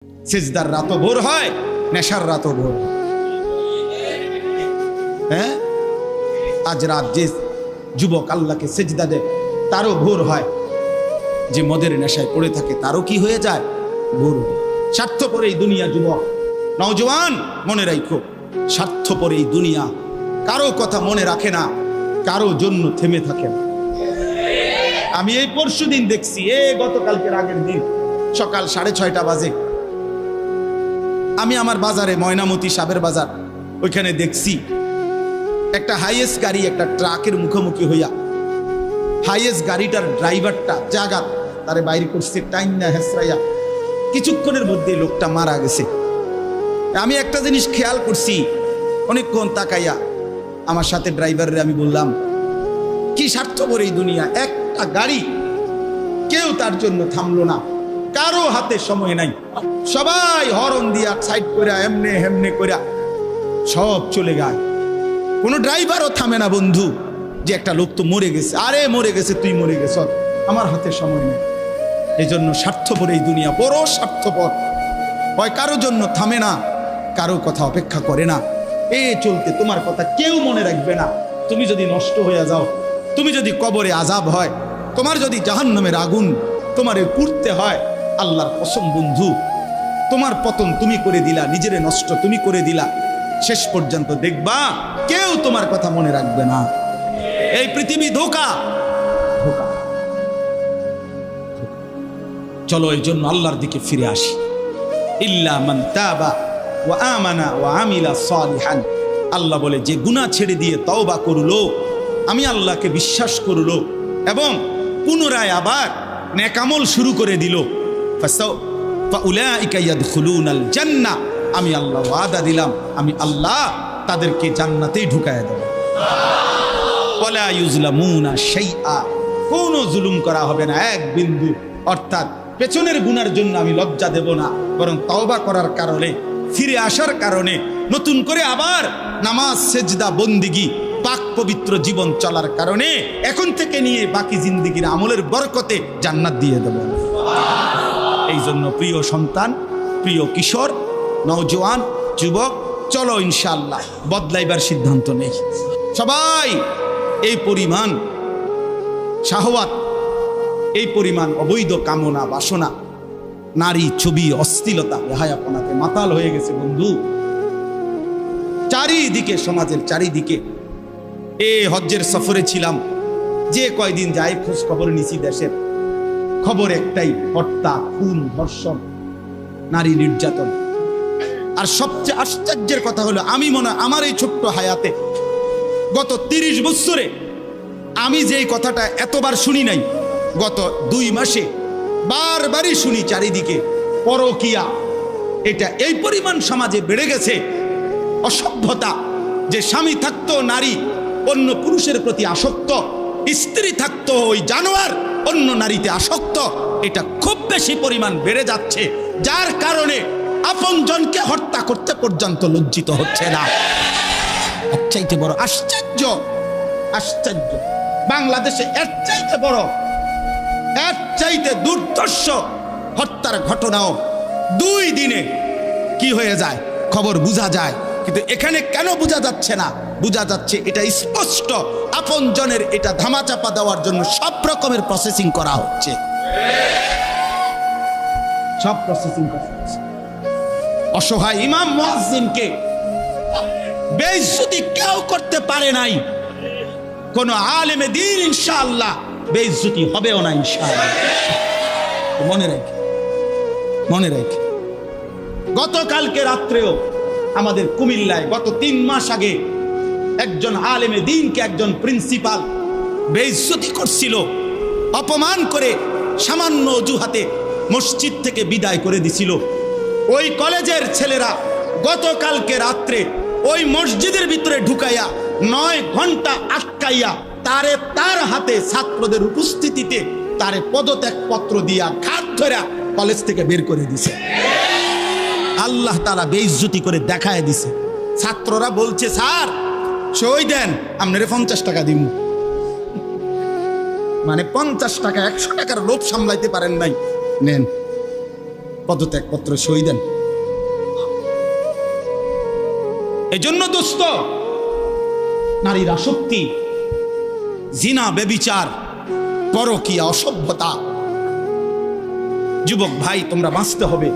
সিজদার রাতও ভোর হয়, নেশার রাতও ভোর হয়। হ্যাঁ, আজ রাত যে যুবক আল্লাহকে সিজদা দেয় তারও ভোর হয়, যে মদের নেশায় পড়ে থাকে তারও কি হয়ে যায়, ভোর হয়। স্বার্থপর এই দুনিয়া যুবক, নওজওয়ান মনে রাখো, স্বার্থপর এই দুনিয়া কারো কথা মনে রাখে না, কারো জন্য থেমে থাকে না। আমি এই পরশুদিন দেখছি, গতকালকের আগের দিন সকাল 6:30 বাজে আমি আমার বাজারে, ময়নামতি সাবের বাজার, ওইখানে দেখছি একটা হাইয়েস্ট গাড়ি একটা ট্রাকের মুখোমুখি হইয়া, হাইয়েস্ট গাড়িটার ড্রাইভারটা জাগাত তারে বাইরে করছে টাইম না হেসরাইয়া, কিছুক্ষণের মধ্যে লোকটা মারা গেছে। আমি একটা জিনিস খেয়াল করছি, অনেকক্ষণ তাকাইয়া আমার সাথে ড্রাইভারের আমি বললাম, কি স্বার্থপর এই দুনিয়া, একটা গাড়ি কেউ তার জন্য থামলো না, কারো হাতে সময় নাই, সবাই হরন দিয়া সাইড করে এমনে হেমনে করে সব চলে যায়, কোনো ড্রাইভারও থামে না বন্ধু, যে একটা লোক তো মরে গেছে, আরে মরে গেছে, তুই মরে গেছ, আমার হাতে সময় নেই। এই জন্য স্বার্থপর এই দুনিয়া, বড় স্বার্থপর, হয় কারো জন্য থামে না, কারো কথা অপেক্ষা করে না। চলতে তোমার কথা কেউ মনে রাখবে না। তুমি যদি নষ্ট হয়ে যাও, তুমি যদি কবরে আযাব হয়, তোমার যদি জাহান্নামের আগুন তোমারে পুড়তে হয়, আল্লাহর কসম বন্ধু, তোমার পতন তুমি করে দিলা, নিজেরে নষ্ট তুমি করে দিলা, শেষ পর্যন্ত দেখবা কেউ তোমার কথা মনে রাখবে না। এই পৃথিবী ধোঁকা, ধোঁকা। চলো এই জন্য আল্লাহর দিকে ফিরে আসি। ইল্লা মান তাবা ওয়া আমানা ওয়া আমিলা সালিহান, আল্লাহ বলে যে গুনাহ ছেড়ে দিয়ে তওবা করলো, আমি আল্লাহকে বিশ্বাস করলো এবং পুনরায় আবার নেক আমল শুরু করে দিল, ফাউলাইকা ইয়াদখুলুনাল জান্নাহ, আমি আল্লাহ ওয়াদা দিলাম, আমি আল্লাহ তাদেরকে জান্নাতেই ঢুকায়া দেব। ওয়ালা ইউজলামুনা শাইআ, কোনো জুলুম করা হবে না এক বিন্দু। অর্থাৎ পেছনের গুনার জন্য আমি লজ্জা দেব না, বরং তওবা করার কারণে, ফিরে আসার কারণে, নতুন করে আবার নামাজ সেজদা বন্দিগি পাক পবিত্র জীবন চলার কারণে এখন থেকে নিয়ে বাকি জিন্দেগির আমলের বরকতে জান্নাত দিয়ে দেব। এই জন্য প্রিয় সন্তান, প্রিয় কিশোর, নওজওয়ান, যুবক, চলো ইনশাআল্লাহ বদলাইবার সিদ্ধান্ত নেই। সবাই এই পরিমাণ শাহওয়াত, এই পরিমাণ অবৈধ কামনা বাসনা, নারী ছবি, অশ্লীলতা, বেহায়াপনাতে মাতাল হয়ে গেছে বন্ধু চারিদিকে, সমাজের চারিদিকে। হজ্জের সফরে ছিলাম, যে কয়দিন যায় খোঁজ খবর নিছি, দেশের খবর একটাই, হত্যা, খুন, ধর্ষণ, নারী নির্যাতন। আর সবচেয়ে আশ্চর্যের কথা হলো, আমি মনে হয় আমার এই ছোট্ট হায়াতে গত 30 বছরে আমি যেই কথাটা এতবার শুনি নাই, গত 2 মাসে বারবারই শুনি চারিদিকে পরকীয়া। এটা এই পরিমাণ সমাজে বেড়ে গেছে, অসভ্যতা, যে স্বামী থাকতো নারী অন্য পুরুষের প্রতি আসক্ত, স্ত্রী থাকতো ওই জানোয়ার অন্য নারীতে আসক্ত, এটা খুব বেশি পরিমাণ বেড়ে যাচ্ছে, যার কারণে আপনজনকে হত্যা করতে পর্যন্ত লজ্জিত হচ্ছে না। এর চাইতে বড় আশ্চর্য, আশ্চর্য বাংলাদেশে এর চাইতে বড়, এর চাইতে দুর্দর্শ হত্যার ঘটনাও 2 দিনে কি হয়ে যায় খবর বোঝা যায়। কিন্তু এখানে কেন বোঝা যাচ্ছে না? বোঝা যাচ্ছে এটা স্পষ্ট, আপনজনের এটা ধামাচাপা দেওয়ার জন্য সব রকমের প্রসেসিং করা হচ্ছে, সব প্রসেসিং করা হচ্ছে। অসহায় ইমাম মুয়াজ্জিনকে বেইজ্জতি কেউ করতে পারে নাই, কোন আলেমে দ্বীন ইনশাআল্লাহ বেইজ্জতি হবেও না ইনশাআল্লাহ। মনে রেখে, মনে রেখে, গতকালকে রাত্রেও আমাদের কুমিল্লায় গত 3 মাস আগে একজন আলেমে দ্বীনকে একজন প্রিন্সিপাল বেইজ্জতি করছিল, অপমান করে সামান্য অজুহাতে মসজিদ থেকে বিদায় করে দিছিল। ওই কলেজের ছেলেরা গতকালকে রাত্রে ওই মসজিদের ভিতরে ঢুকাইয়া 9 ঘন্টা আটকাইয়া তারে, তার হাতে ছাত্রদের উপস্থিতিতে তারে পদত্যাগ পত্র দিয়া ঘাট ধরে কলেজ থেকে বের করে দিছে। আল্লাহ তাআলা বেইজ্জতি করে দেখায় দিছে। ছাত্ররা বলছে, স্যার সই দেন, আপনারে 50 টাকা দিব। মানে 50 টাকা, 100 টাকার লোভ সামলাইতে পারেন নাই, নেন। পদত্যাগপত্র সই দেন। এই জন্য দোস্ত, নারীর আসক্তি, জিনা, ব্যভিচার, পরকীয়া, অসভ্যতা, যুবক ভাই তোমরা বাঁচতে হবে।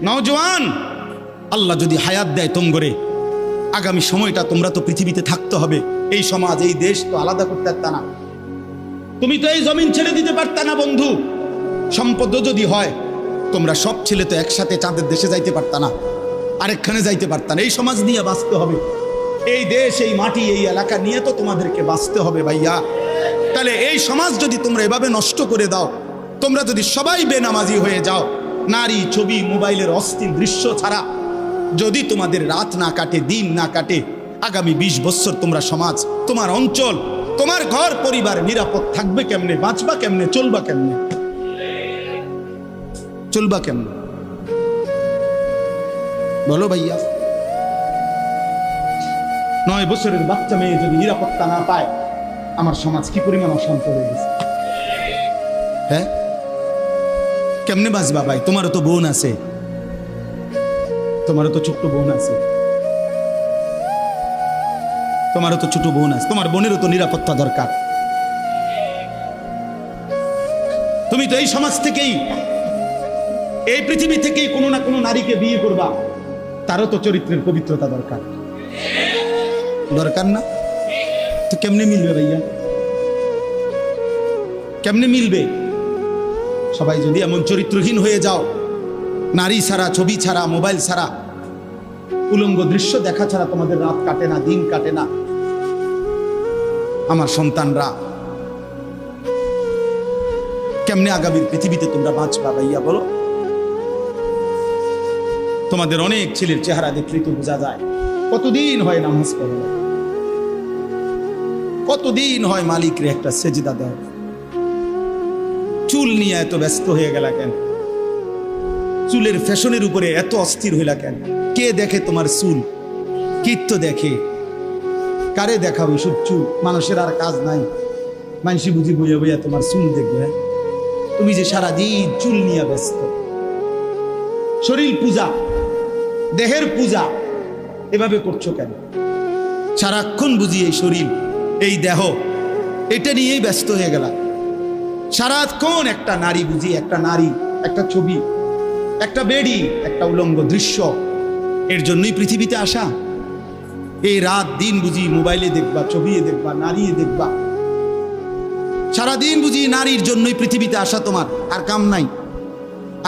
নওজওয়ান, আল্লাহ যদি হায়াত দেয় তোমরে, আগামী সময়টা তোমরা তো পৃথিবীতে থাকতে হবে। এই সমাজ, এই দেশ তো আলাদা করতে পারতা না, তুমি তো এই জমিন ছেড়ে দিতে পারতা না বন্ধু। সম্পদ যদি হয়, তোমরা সব ছেলে তো একসাথে চাঁদের দেশে যাইতে পারতা না, আরেকখানে যাইতে পারতা না। এই সমাজ নিয়ে বাঁচতে হবে, এই দেশ, এই মাটি, এই এলাকা নিয়ে তো তোমাদেরকে বাঁচতে হবে ভাইয়া। তাহলে এই সমাজ যদি তোমরা এভাবে নষ্ট করে দাও, তোমরা যদি সবাই বেনামাজি হয়ে যাও, নারী, ছবি, মোবাইলের অস্থির দৃশ্য ছাড়া যদি তোমাদের রাত না কাটে, দিন না কাটে, আগামী 20 বছর তোমরা সমাজ, তোমার অঞ্চল, তোমার ঘর পরিবার নিরাপদ থাকবে কেমনে? বাঁচবা কেমনে? চলবা কেমনে? চলবা কেমনে বলো ভাইয়া? 9 বছরের বাচ্চা মেয়ে যদি নিরাপত্তা না পায়, আমার সমাজ কি পরিমাণ অশান্ত হয়ে গেছে। হ্যাঁ, কেমনে বাঁচবা ভাই? তোমারও তো বোন আছে, তোমারও তো ছোট্ট বোন আছে, তোমারও তো ছোট বোন আছে, তোমার বোনেরও তো নিরাপত্তা দরকার। তুমি তো এই সমাজ থেকেই, এই পৃথিবী থেকেই কোনো না কোনো নারীকে বিয়ে করবা, তারও তো চরিত্রের পবিত্রতা দরকার, দরকার না? তো কেমনে মিলবে ভাইয়া? কেমনে মিলবে? সবাই যদি এমন চরিত্রহীন হয়ে যাও, নারী ছাড়া, ছবি ছাড়া, মোবাইল ছাড়া, উলঙ্গ দৃশ্য দেখা ছাড়া তোমাদের রাত কাটে না, দিন কাটে না, আমার সন্তানরা কেমনে আগামীর পৃথিবীতে তোমরা বাঁচবা ভাইয়া বলো? তোমাদের অনেক ছেলের চেহারা দেখলেই তো বোঝা যায় কতদিন হয় নামাজ পড়ে, কতদিন হয় মালিকরে একটা সেজদা দেয়। চুল নিয়ে এত ব্যস্ত হয়ে গেলা কেন? চুলের ফ্যাশনের উপরে এত অস্থির হইলা কেন? কে দেখে তোমার চুল? কীর্ত দেখে? কারে দেখাবো এসব চুল? মানুষের আর কাজ নাই, মানুষই বুঝি বইয়া বইয়া তোমার চুল দেখবে। তুমি যে সারাদিন চুল নিয়ে ব্যস্ত, শরীর পূজা, দেহের পূজা এভাবে করছো কেন? সারাক্ষণ বুঝি এই শরীর, এই দেহ, এটা নিয়েই ব্যস্ত হয়ে গেলা। সারাক্ষণ একটা নারী বুঝি, একটা নারী, একটা ছবি, একটা বেডি, একটা উলঙ্গ দৃশ্য, এর জন্যই পৃথিবীতে আসা। এই রাত দিন বুঝি মোবাইলে দেখবা, ছবি দেখবা, নারী দেখবা, সারাদিন বুঝি নারীর জন্যই পৃথিবীতে আসা। তোমার আর কাম নাই,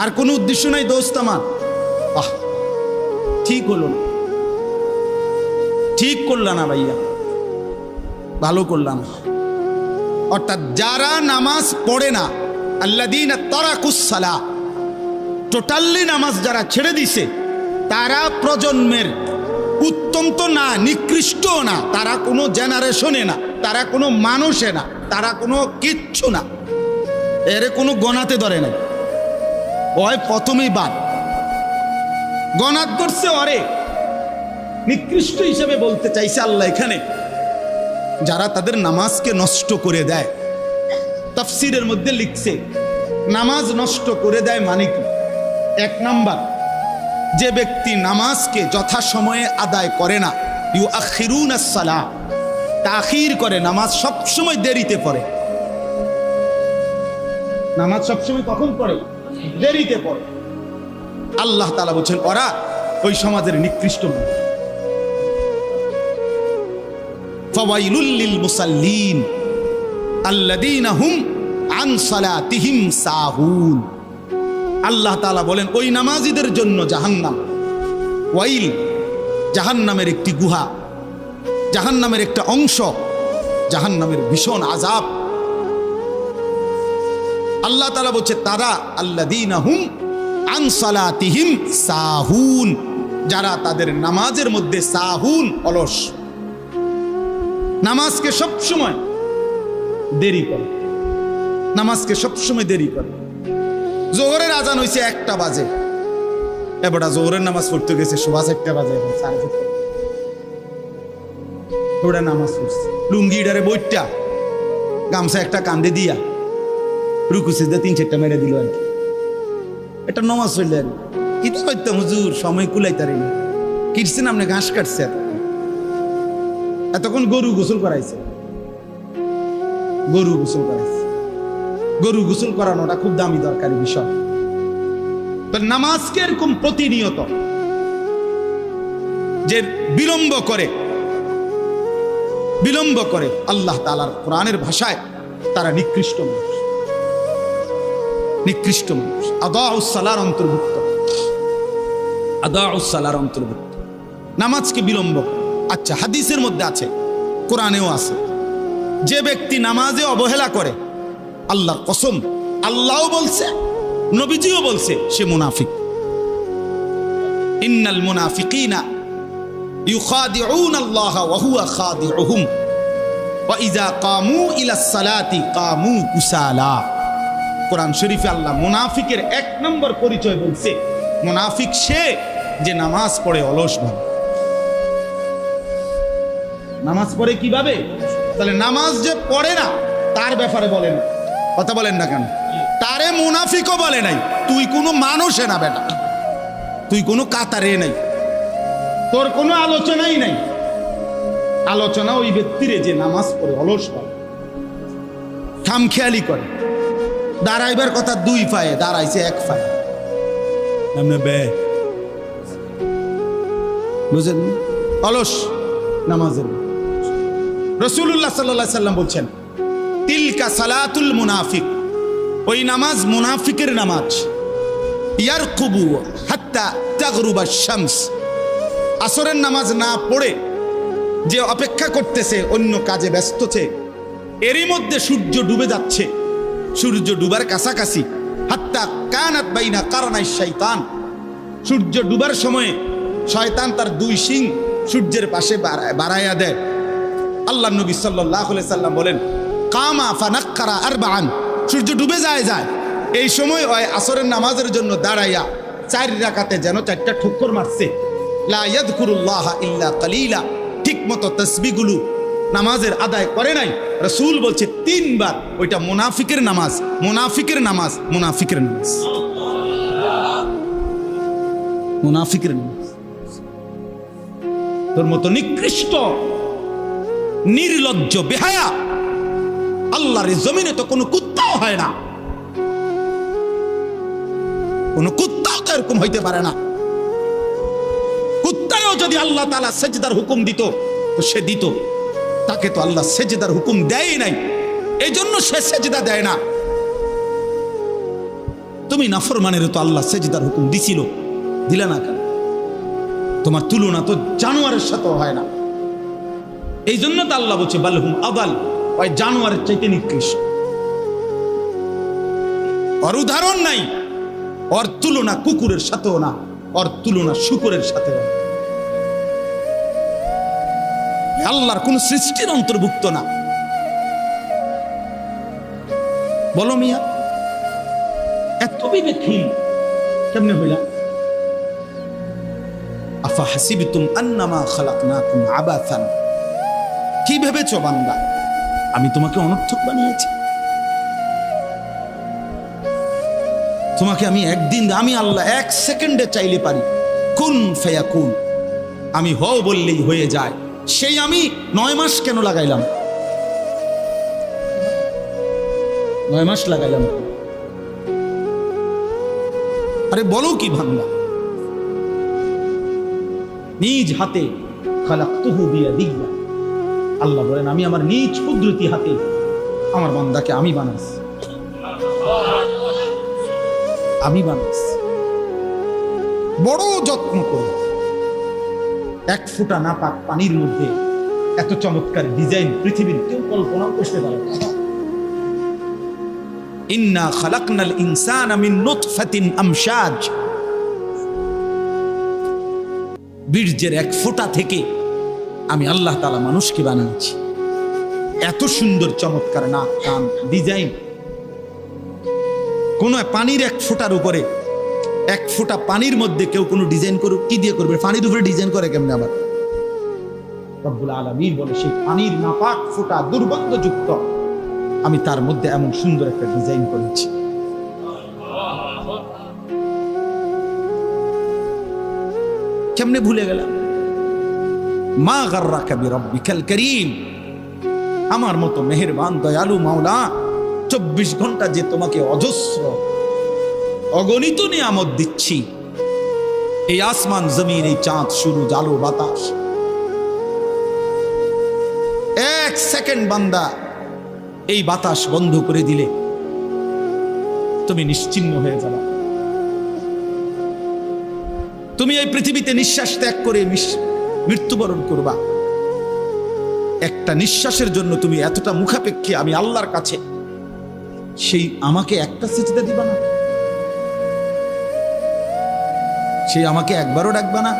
আর কোনো উদ্দেশ্য নাই দোস্ত আমার। আহ, ঠিক হলো না, ঠিক করলা না ভাইয়া, ভালো করলাম। অর্থাৎ যারা নামাজ পড়ে না, আল্লাযীনা তারাকুস সালাহ, টোটালি নামাজ যারা ছেড়ে দিছে, তারা প্রজন্মের উত্তম তো না, নিকৃষ্ট না, তারা কোনো জেনারেশনে না, তারা কোনো মানুষে না, তারা কোনো কিচ্ছু না, এর কোনো গণাতে ধরে না। ওই প্রথমেই বাদ গণাত করছে, অরে নিকৃষ্ট হিসেবে বলতে চাইছে আল্লাহ এখানে যারা তাদের নামাজকে নষ্ট করে দেয়। তাফসীরের মধ্যে লিখছে নামাজ নষ্ট করে দেয় মানে কি? 1 নাম্বার, যে ব্যক্তি নামাজকে যথাসময়ে আদায় করে না, ইউআখিরুনাস সালাহ, তাখির করে, নামাজ সবসময় দেরিতে পড়ে। নামাজ সবসময় কখন পড়ে? দেরিতে পড়ে। আল্লাহ তাআলা বলছেন ওরা ওই সমাজের নিকৃষ্ট মানুষ। ফাওয়াইলুল লিল মুসাল্লিন আল্লাযীনা হুম আন সালাতিহিম সাহুন। আল্লাহ তাআলা বলেন ওই নামাজীদের জন্য জাহান্নাম। ওয়াইল, জাহান্নামের একটি গুহা, জাহান্নামের একটা অংশ, জাহান্নামের ভীষণ আযাব। আল্লাহ তাআলা বলছে তারা আল্লাযীনা হুম আন সালাতিহিম সাহুন, যারা তাদের নামাজের মধ্যে সাহুন, অলস, নামাজকে সবসময় দেরি করে, নামাজকে সবসময় দেরি করে। জোহরের আজান হয়েছে 1টা বাজে, এবারটা জোহরের নামাজ পড়তে গেছে 1:15 বাজে, এখন 4:30 ওরা নামাজ পড়ছে লুঙ্গিটারে বইটা, গামছা একটা কান্দে দিয়া, রুকু সিজদা 3-4টা মেরে দিল আর কি। এটা নমাজ হইলে আর কি তো করতাম হুজুর, সময় কুলাইতারি না। কিটছেন আপনি, ঘাস কাটছে, এতক্ষণ গরু গোসল করাইছে, গরু গোসল করাইছে। গরু গোসল করানোটা খুব দামি দরকারি বিষয়। তো নামাজকে এরকম প্রতিনিয়ত যে বিলম্ব করে আল্লাহ তাআলার কোরআনের ভাষায় তারা নিকৃষ্ট মানুষ, নিকৃষ্ট মানুষ। আদাউস সালার অন্তর্ভুক্ত, আদাউস সালার অন্তর্ভুক্ত নামাজকে বিলম্ব। আচ্ছা, হাদিসের মধ্যে আছে, কোরআনেও আছে, যে ব্যক্তি নামাজে অবহেলা করে, আল্লাহর কসম, আল্লাহও বলছে, নবীজিও বলছে, সে মুনাফিক। ইন্নাল মুনাফিকিনা ইউখাদিউনা আল্লাহ ওয়া হুয়া খাদিউহুম ওয়া ইযা কামু ইলাস সালাতি কামু কুসালা। কোরআন শরীফে আল্লাহ মুনাফিকের এক নম্বর পরিচয় বলছে, মুনাফিক সে যে নামাজ পড়ে অলসভাবে। নামাজ পড়ে কিভাবে? তাহলে নামাজ যে পড়ে না তার ব্যাপারে বলেন, কথা বলেন না কেন? তারে মুনাফিকও বলে নাই। তুই কোনো মানুষে না বেটা, তুই কোনো কাতারে নাই, তোর কোনো আলোচনাই নাই। আলোচনা ওই ব্যক্তিরে যে নামাজ পড়ে অলসভাবে, খামখেয়ালি করে। দাঁড়াইবার কথা দুই পায়ে, দাঁড়াইছে এক পায়ে, বুঝেন? অলস নামাজের। রাসূলুল্লাহ সাল্লাল্লাহু আলাইহি সাল্লাম বলছেন, তিলকা সালাতুল মুনাফিক, ওই নামাজ মুনাফিকের নামাজ। ইয়ারকুবু হাত্তা তাগরুবা শামস, আসরের নামাজ না পড়ে যে অপেক্ষা করতেছে, অন্য কাজে ব্যস্তছে, এরই মধ্যে সূর্য ডুবে যাচ্ছে, সূর্য ডুবার কাছাকাছি। হাত্তা কানাত বাইনা কারনাই শাইতান, সূর্য ডুবার সময়ে শয়তান তার দুই শিং সূর্যের পাশে বাড়াইয়া দেয়। আল্লাহ নবী সাল্লাল্লাহু আলাইহি সাল্লাম বলেন, কামা ফানাক্কারা আরবাআন, সূর্য ডুবে যায়, এই সময় ওই আসরের নামাজের জন্য দাঁড়াইয়া 4 রাকাতে যেন 4টা ঠুক্কর মারছে। লা ইয়াযকুরুল্লাহ ইল্লা কালিলা, ঠিক মতো তাসবিহগুলো নামাজের আদায় করে নাই। রাসূল বলছে 3 বার, ওইটা মুনাফিকের নামাজ, মুনাফিকের নামাজ, মুনাফিকের নামাজ, মুনাফিকের নামাজ। তোর মতো নিকৃষ্ট নির্লজ্জ বেহায়া আল্লাহর জমিনে তো কোনো কুত্তাও হয় না, কোনো কুত্তাও তো এরকম হইতে পারে না। কুত্তাও যদি আল্লাহ তাআলা সেজদার হুকুম দিত তো সে দিত, তাকে তো আল্লাহ সেজদার হুকুম দেয় নাই, এই জন্য সে সেজদা দেয় না। তুমি নাফরমানের তো আল্লাহ সেজদার হুকুম দিছিল, দিলা না কেন? তোমার তুলনা তো জানোয়ারের সাথেও হয় না। এই জন্য তো আল্লাহ বলছে বালহুম আদাল, ওই জানোয়ারের চাইতে নিকৃষ্ট। ওর উদাহরণ নাই, ওর তুলনা কুকুরের সাথেও না, ওর তুলনা শুকরের সাথেও না। আল্লাহর কোন সৃষ্টির অন্তর্ভুক্ত না। বলো মিয়া, এত বিবেকহীন কেমনে হইলা? আফা হাসিবতুম আন্নামা খালাকনাকুম আবাসান, কি ভেবেছো বান্দা আমি তোমাকে অনর্থক বানিয়েছি? তোমাকে আমি একদিন, আমি আল্লাহ 1 সেকেন্ডে চাইলে পারি, কুন ফায়াকুন, আমি হও বললেই হয়ে যায়। সেই আমি 9 মাস কেন লাগাইলাম? 9 মাস লাগাইলাম। আরে বলো কি বান্দা, নিজ হাতে খালাকতুহু বিয়াদিয়া, আল্লাহ বলেন আমি আমার নিজ কুদরতি হাতে আমার বান্দাকে আমি বানাইছি, আমি বানাইছি। বড় যত্ন করে 1 ফোঁটা নাপাক পানির মধ্যে এত চমৎকার ডিজাইন পৃথিবীর কেউ কল্পনাও করতে পারে না। ইন্না খালাকনাল ইনসানা মিন নুতফাতিন আমশাজ, বীর্যের 1 ফোঁটা থেকে আমি আল্লাহ তাআলা মানুষকে বানিয়েছি। এত সুন্দর চমৎকার নাক কান ডিজাইন। কোন পানির 1 ফোঁটার উপরে, 1 ফোঁটা পানির মধ্যে কেউ কোনো ডিজাইন করুক, কি দিয়ে করবে? পানির উপরে ডিজাইন করে কেমনে? আবার রব্বুল আলামিন বলে সেই পানির নাপাক ফোঁটা দুর্গন্ধযুক্ত, আমি তার মধ্যে এমন সুন্দর একটা ডিজাইন করেছি। কেমনে ভুলে গেলাম? মা গাররাকা বিরাব্বিকাল কারীম, আমার মতো মেহেরবান দয়ালু মাওলা 24 ঘন্টা যে তোমাকে অজস্র অগণিত নিয়ামত দিচ্ছি, এই আসমান জমিন, এই চাঁদ সূরজ আলো বাতাস, 1 সেকেন্ড বান্দা এই বাতাস বন্ধ করে দিলে তুমি নিশ্চিহ্ন হয়ে যাবে। তুমি এই পৃথিবীতে নিঃশ্বাস ত্যাগ করে মৃত্যুবরণ করবা। একটা নিঃশ্বাসের জন্য তুমি এতটা মুখাপেক্ষী আমি আল্লাহর কাছে, সেই আমাকে একটা সিজদা দিবা না? সেই আমাকে একবারও ডাকবা না?